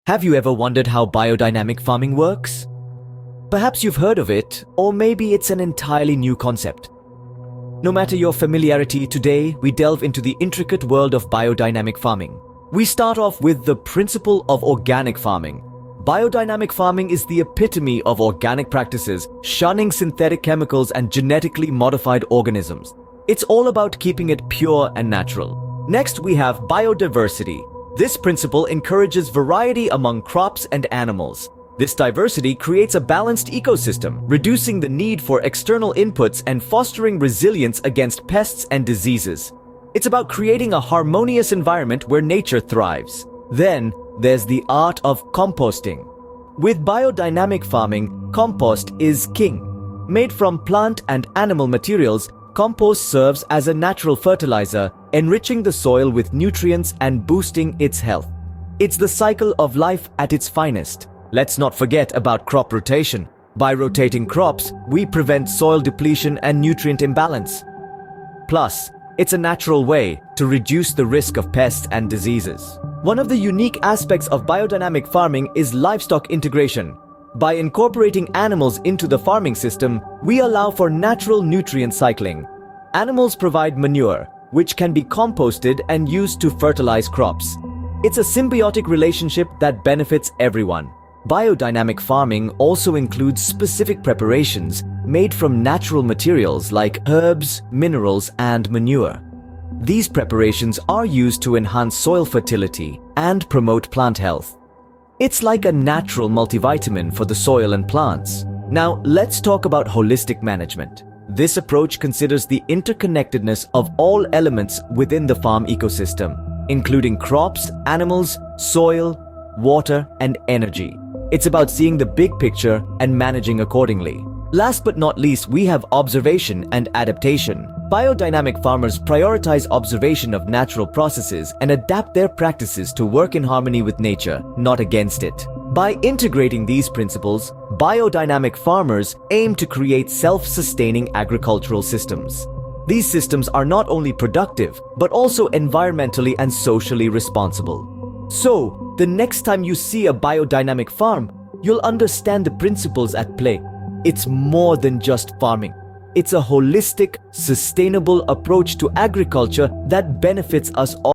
Have you ever wondered how biodynamic farming works? Perhaps you've heard of it, or maybe it's an entirely new concept. No matter your familiarity, today we delve into the intricate world of biodynamic farming. We start off with the principle of organic farming. Biodynamic farming is the epitome of organic practices, shunning synthetic chemicals and genetically modified organisms. It's all about keeping it pure and natural. Next, we have biodiversity. This principle encourages variety among crops and animals. This diversity creates a balanced ecosystem, reducing the need for external inputs and fostering resilience against pests and diseases. It's about creating a harmonious environment where nature thrives. Then, there's the art of composting. With biodynamic farming, compost is king. Made from plant and animal materials, compost serves as a natural fertilizer, enriching the soil with nutrients and boosting its health. It's the cycle of life at its finest. Let's not forget about crop rotation. By rotating crops, we prevent soil depletion and nutrient imbalance. Plus, it's a natural way to reduce the risk of pests and diseases. One of the unique aspects of biodynamic farming is livestock integration. By incorporating animals into the farming system, we allow for natural nutrient cycling. Animals provide manure, which can be composted and used to fertilize crops. It's a symbiotic relationship that benefits everyone. Biodynamic farming also includes specific preparations made from natural materials like herbs, minerals, and manure. These preparations are used to enhance soil fertility and promote plant health. It's like a natural multivitamin for the soil and plants. Now, let's talk about holistic management. This approach considers the interconnectedness of all elements within the farm ecosystem, including crops, animals, soil, water, and energy. It's about seeing the big picture and managing accordingly. Last but not least, we have observation and adaptation. Biodynamic farmers prioritize observation of natural processes and adapt their practices to work in harmony with nature, not against it. By integrating these principles, biodynamic farmers aim to create self-sustaining agricultural systems. These systems are not only productive, but also environmentally and socially responsible. So, the next time you see a biodynamic farm, you'll understand the principles at play. It's more than just farming. It's a holistic, sustainable approach to agriculture that benefits us all.